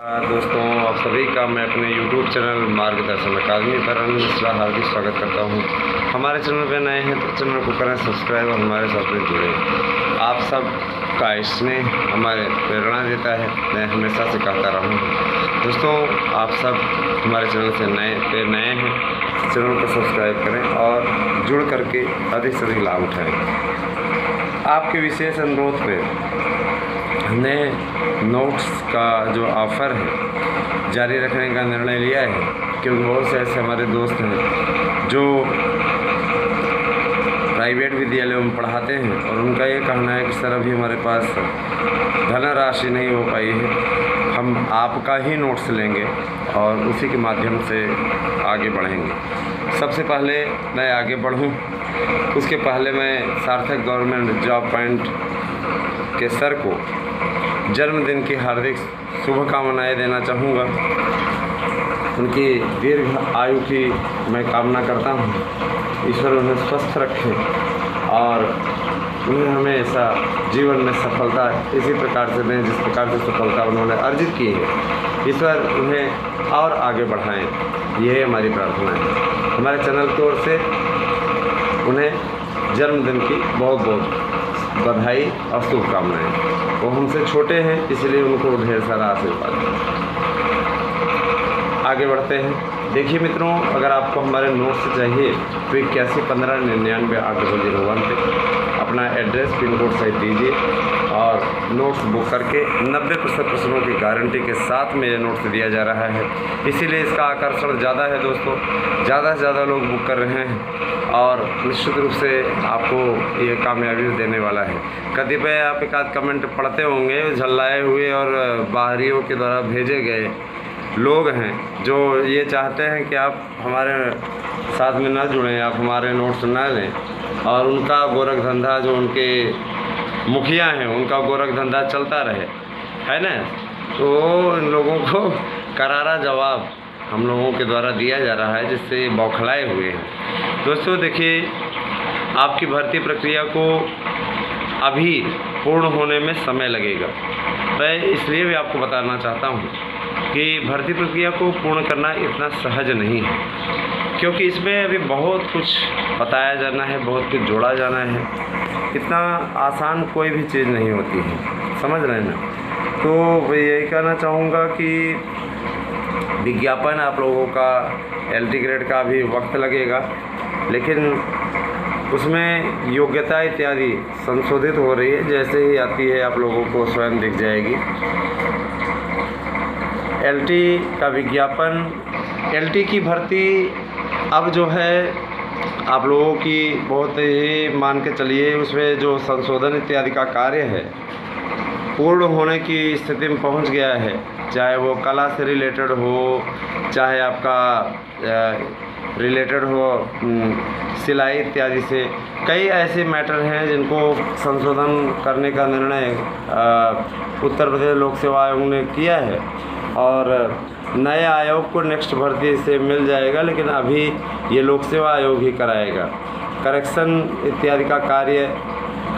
दोस्तों, आप सभी का मैं अपने YouTube चैनल मार्गदर्शन अकादमी पर मिश्रा हार्दिक स्वागत करता हूं। हमारे चैनल पर नए हैं तो चैनल को करें सब्सक्राइब और हमारे साथ में जुड़े। आप सब का स्नेह हमारे प्रेरणा देता है, मैं हमेशा से कहता रहा हूँ। दोस्तों, आप सब हमारे चैनल से नए हैं, चैनल को सब्सक्राइब करें और जुड़ करके अधिक से अधिक लाभ उठाएँ। आपके विशेष अनुरोध पर हमने नोट्स का जो ऑफ़र है जारी रखने का निर्णय लिया है, क्योंकि बहुत से ऐसे हमारे दोस्त हैं जो प्राइवेट विद्यालयों में पढ़ाते हैं और उनका ये कहना है कि सर अभी हमारे पास धनराशि नहीं हो पाई है, हम आपका ही नोट्स लेंगे और उसी के माध्यम से आगे बढ़ेंगे। सबसे पहले मैं आगे बढ़ूं, उसके पहले मैं सार्थक गवर्नमेंट जॉब पॉइंट के सर को जन्मदिन की हार्दिक शुभकामनाएं देना चाहूँगा। उनकी दीर्घ आयु की मैं कामना करता हूँ। ईश्वर उन्हें स्वस्थ रखे और उन्हें हमेशा जीवन में सफलता इसी प्रकार से दें जिस प्रकार से सफलता उन्होंने अर्जित की है। ईश्वर उन्हें और आगे बढ़ाएं, यही हमारी प्रार्थना है। हमारे चैनल की ओर से उन्हें जन्मदिन की बहुत बहुत बधाई और शुभकामनाएं। वो हमसे छोटे हैं, इसलिए उनको ढेर सारा आशीर्वाद है। आगे बढ़ते हैं। देखिए मित्रों, अगर आपको हमारे नोट्स चाहिए तो 8115998201 पे अपना एड्रेस पिन कोड सहित दीजिए और नोट्स बुक करके 90% प्रश्नों की गारंटी के साथ में ये नोट्स दिया जा रहा है। इसीलिए इसका आकर्षण ज़्यादा है दोस्तों, ज़्यादा से ज़्यादा लोग बुक कर रहे हैं और निश्चित रूप से आपको ये कामयाबी देने वाला है। कतिपय आप एक आध कमेंट पढ़ते होंगे, झल्लाए हुए और बाहरियों के द्वारा भेजे गए लोग हैं जो ये चाहते हैं कि आप हमारे साथ में ना जुड़ें, आप हमारे नोट्स ना लें और उनका गोरख धंधा, जो उनके मुखिया हैं, उनका गोरख धंधा चलता रहे, है ना। तो इन लोगों को करारा जवाब हम लोगों के द्वारा दिया जा रहा है, जिससे बौखलाए हुए हैं। दोस्तों देखिए, आपकी भर्ती प्रक्रिया को अभी पूर्ण होने में समय लगेगा। मैं इसलिए भी आपको बताना चाहता हूँ कि भर्ती प्रक्रिया को पूर्ण करना इतना सहज नहीं है, क्योंकि इसमें अभी बहुत कुछ बताया जाना है, बहुत कुछ जोड़ा जाना है। इतना आसान कोई भी चीज़ नहीं होती है, समझ रहे हैं ना। तो मैं यही कहना चाहूँगा कि विज्ञापन आप लोगों का LT ग्रेड का भी वक्त लगेगा, लेकिन उसमें योग्यता इत्यादि संशोधित हो रही है। जैसे ही आती है आप लोगों को स्वयं दिख जाएगी। LT का विज्ञापन, LT की भर्ती अब जो है आप लोगों की बहुत ही मान के चलिए, उसमें जो संशोधन इत्यादि का कार्य है पूर्ण होने की स्थिति में पहुंच गया है। चाहे वो कला से रिलेटेड हो, चाहे आपका रिलेटेड हो सिलाई इत्यादि से, कई ऐसे मैटर हैं जिनको संशोधन करने का निर्णय उत्तर प्रदेश लोक सेवा आयोग ने किया है और नए आयोग को नेक्स्ट भर्ती से मिल जाएगा, लेकिन अभी ये लोक सेवा आयोग ही कराएगा। करेक्शन इत्यादि का कार्य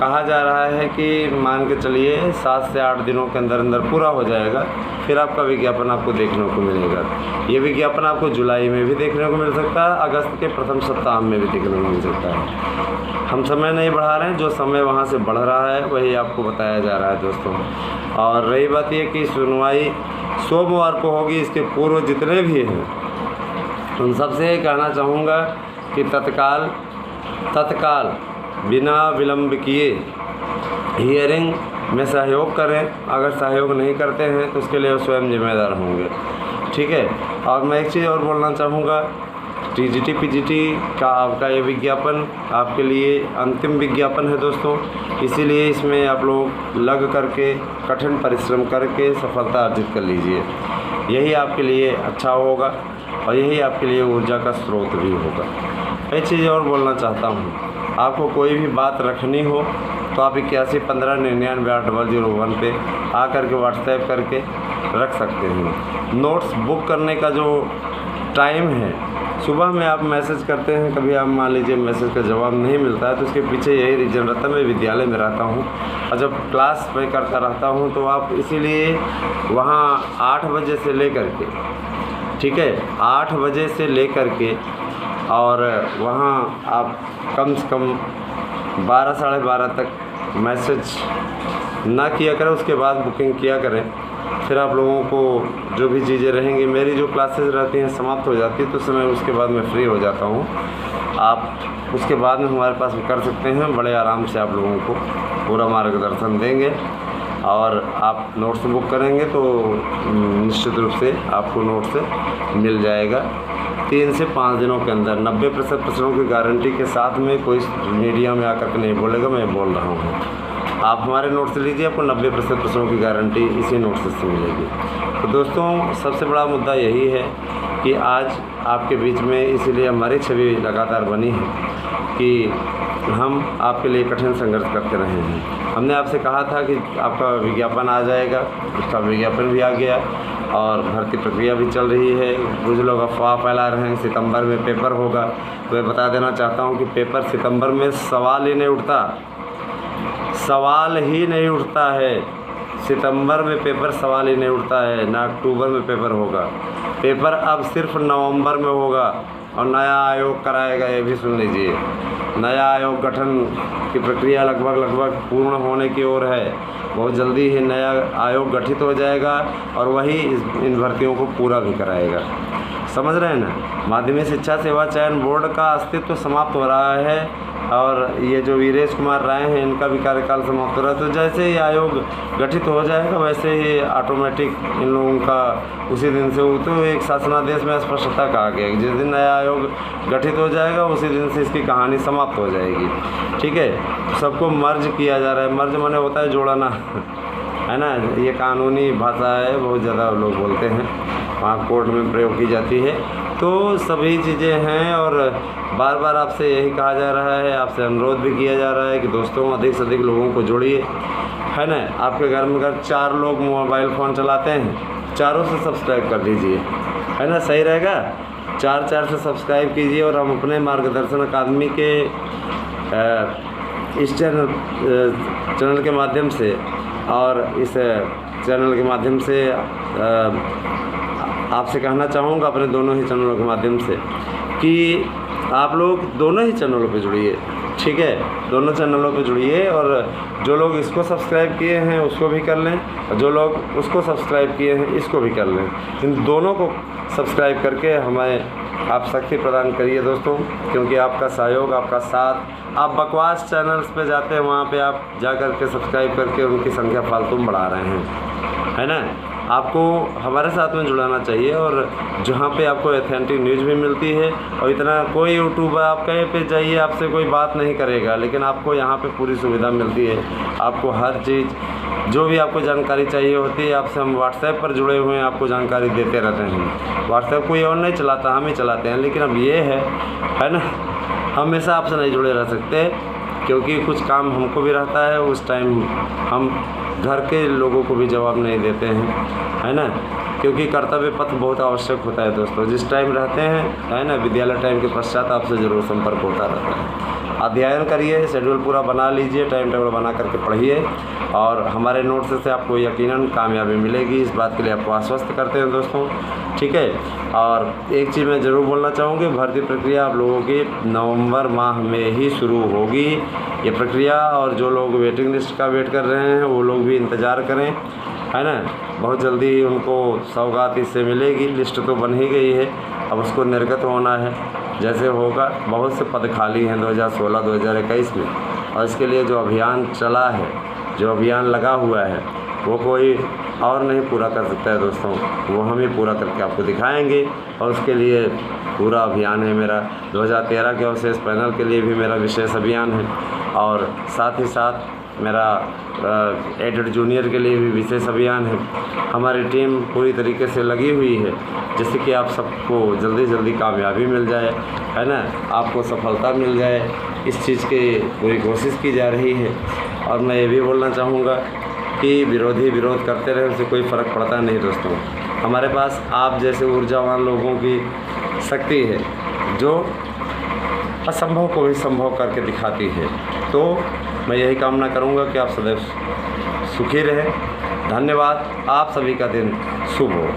कहा जा रहा है कि मान के चलिए 7 से 8 दिनों के अंदर अंदर पूरा हो जाएगा, फिर आपका विज्ञापन आपको देखने को मिलेगा। ये विज्ञापन आपको जुलाई में भी देखने को मिल सकता है, अगस्त के प्रथम सप्ताह में भी देखने को मिल सकता है। हम समय नहीं बढ़ा रहे हैं, जो समय वहाँ से बढ़ रहा है वही आपको बताया जा रहा है दोस्तों। और रही बात ये कि सुनवाई सोमवार को होगी, इसके पूर्व जितने भी हैं उन सबसे ये कहना चाहूँगा कि तत्काल बिना विलंब किए हियरिंग में सहयोग करें। अगर सहयोग नहीं करते हैं तो उसके लिए वो स्वयं जिम्मेदार होंगे, ठीक है। और मैं एक चीज़ और बोलना चाहूँगा, TGT PGT का आपका ये विज्ञापन आपके लिए अंतिम विज्ञापन है दोस्तों, इसीलिए इसमें आप लोग लग करके कठिन परिश्रम करके सफलता अर्जित कर लीजिए। यही आपके लिए अच्छा होगा और यही आपके लिए ऊर्जा का स्रोत भी होगा। एक चीज़ और बोलना चाहता हूँ, आपको कोई भी बात रखनी हो तो आप 8115998001 पे आकर के व्हाट्सएप करके रख सकते हैं। नोट्स बुक करने का जो टाइम है सुबह में आप मैसेज करते हैं, कभी आप मान लीजिए मैसेज का जवाब नहीं मिलता है तो उसके पीछे यही रीज़न रहता है, मैं विद्यालय में रहता हूँ और जब क्लास में करता रहता हूँ तो आप इसीलिए वहाँ 8 बजे से लेकर के, ठीक है, 8 बजे से लेकर के और वहाँ आप कम से कम 12 साढ़े 12 तक मैसेज ना किया करें, उसके बाद बुकिंग किया करें। फिर आप लोगों को जो भी चीज़ें रहेंगी, मेरी जो क्लासेस रहती हैं समाप्त हो जाती है तो समय उसके बाद मैं फ्री हो जाता हूँ। आप उसके बाद में हमारे पास कर सकते हैं, बड़े आराम से आप लोगों को पूरा मार्गदर्शन देंगे और आप नोट्स बुक करेंगे तो निश्चित रूप से आपको नोट्स मिल जाएगा 3 से 5 दिनों के अंदर। 90% प्रश्नों की गारंटी के साथ में कोई मीडिया में आकर के नहीं बोलेगा, मैं बोल रहा हूँ। आप हमारे नोट्स लीजिए, आपको 90% प्रश्नों की गारंटी इसी नोट्स से मिलेगी। तो दोस्तों, सबसे बड़ा मुद्दा यही है कि आज आपके बीच में इसीलिए हमारी छवि लगातार बनी है कि हम आपके लिए कठिन संघर्ष करते रहे हैं। हमने आपसे कहा था कि आपका विज्ञापन आ जाएगा, उसका विज्ञापन भी आ गया और भर्ती प्रक्रिया भी चल रही है। कुछ लोग अफवाह फैला रहे हैं सितंबर में पेपर होगा, तो मैं बता देना चाहता हूं कि पेपर सितंबर में सवाल ही नहीं उठता है। सितंबर में पेपर सवाल ही नहीं उठता है, ना अक्टूबर में पेपर होगा। पेपर अब सिर्फ नवंबर में होगा और नया आयोग कराएगा, ये भी सुन लीजिए। नया आयोग गठन की प्रक्रिया लगभग पूर्ण होने की ओर है। बहुत जल्दी ही नया आयोग गठित हो जाएगा और वही इन भर्तियों को पूरा भी कराएगा। समझ रहे हैं ना। माध्यमिक शिक्षा सेवा चयन बोर्ड का अस्तित्व समाप्त हो रहा है और ये जो वीरेश कुमार राय हैं इनका भी कार्यकाल समाप्त हो रहा है। तो जैसे ही आयोग गठित हो जाएगा वैसे ही ऑटोमेटिक इन लोगों का उसी दिन से तो एक शासनादेश में स्पष्टता कहा गया कि जिस दिन नया आयोग गठित हो जाएगा उसी दिन से इसकी कहानी समाप्त हो जाएगी। ठीक है, सबको मर्ज किया जा रहा है। मर्ज माने होता है जोड़ना, है ना। ये कानूनी भाषा है, बहुत ज़्यादा लोग बोलते हैं, वहाँ कोर्ट में प्रयोग की जाती है। तो सभी चीज़ें हैं और बार बार आपसे यही कहा जा रहा है, आपसे अनुरोध भी किया जा रहा है कि दोस्तों अधिक से अधिक लोगों को जोड़िए, है ना। आपके घर में अगर 4 लोग मोबाइल फ़ोन चलाते हैं, चारों से सब्सक्राइब कर दीजिए, है ना, सही रहेगा। 4 से सब्सक्राइब कीजिए और हम अपने मार्गदर्शन अकादमी के इस चैनल के माध्यम से और इस चैनल के माध्यम से आपसे कहना चाहूँगा, अपने दोनों ही चैनलों के माध्यम से, कि आप लोग दोनों ही चैनलों पे जुड़िए। ठीक है, दोनों चैनलों पे जुड़िए और जो लोग इसको सब्सक्राइब किए हैं उसको भी कर लें और जो लोग उसको सब्सक्राइब किए हैं इसको भी कर लें। इन दोनों को सब्सक्राइब करके हमें आप शक्ति प्रदान करिए दोस्तों, क्योंकि आपका सहयोग, आपका साथ। आप बकवास चैनल्स पे जाते हैं, वहाँ पे आप जा कर के सब्सक्राइब करके उनकी संख्या फालतू में बढ़ा रहे हैं, है ना। आपको हमारे साथ में जुड़ाना चाहिए और जहाँ पे आपको ऑथेंटिक न्यूज़ भी मिलती है। और इतना कोई यूट्यूबर आप कहीं पे जाइए, आपसे कोई बात नहीं करेगा, लेकिन आपको यहाँ पे पूरी सुविधा मिलती है। आपको हर चीज़, जो भी आपको जानकारी चाहिए होती है, आपसे हम व्हाट्सएप पर जुड़े हुए हैं, आपको जानकारी देते रहते हैं। व्हाट्सएप कोई और नहीं चलाता, हम ही चलाते हैं। लेकिन अब ये है ना, हमेशा आपसे नहीं जुड़े रह सकते क्योंकि कुछ काम हमको भी रहता है, उस टाइम हम घर के लोगों को भी जवाब नहीं देते हैं, है ना। क्योंकि कर्तव्य पथ बहुत आवश्यक होता है दोस्तों। जिस टाइम रहते हैं, है ना, विद्यालय टाइम के पश्चात आपसे ज़रूर संपर्क होता रहता है। अध्ययन करिए, शेड्यूल पूरा बना लीजिए, टाइम टेबल बना करके पढ़िए और हमारे नोट्स से आपको यकीनन कामयाबी मिलेगी। इस बात के लिए आपको आश्वस्त करते हैं दोस्तों। ठीक है, और एक चीज़ मैं ज़रूर बोलना चाहूँगी, भर्ती प्रक्रिया आप लोगों की नवंबर माह में ही शुरू होगी ये प्रक्रिया। और जो लोग वेटिंग लिस्ट का वेट कर रहे हैं वो लोग भी इंतज़ार करें, है ना। बहुत जल्दी ही उनको सौगात इससे मिलेगी। लिस्ट तो बन ही गई है, अब उसको निर्गत होना है। जैसे होगा, बहुत से पद खाली हैं 2016-2021 में, और इसके लिए जो अभियान चला है, जो अभियान लगा हुआ है, वो कोई और नहीं पूरा कर सकता है दोस्तों, वो हम ही पूरा करके आपको दिखाएंगे। और उसके लिए पूरा अभियान है मेरा। 2013 के अवशेष पैनल के लिए भी मेरा विशेष अभियान है और साथ ही साथ मेरा एडेड जूनियर के लिए भी विशेष अभियान है। हमारी टीम पूरी तरीके से लगी हुई है जिससे कि आप सबको जल्दी कामयाबी मिल जाए, है ना, आपको सफलता मिल जाए। इस चीज़ की पूरी कोशिश की जा रही है। और मैं ये भी बोलना चाहूँगा कि विरोधी विरोध करते रहे, उससे कोई फ़र्क पड़ता नहीं दोस्तों। हमारे पास आप जैसे ऊर्जावान लोगों की शक्ति है जो असंभव को भी संभव करके दिखाती है। तो मैं यही कामना करूँगा कि आप सदैव सुखी रहें। धन्यवाद। आप सभी का दिन शुभ हो।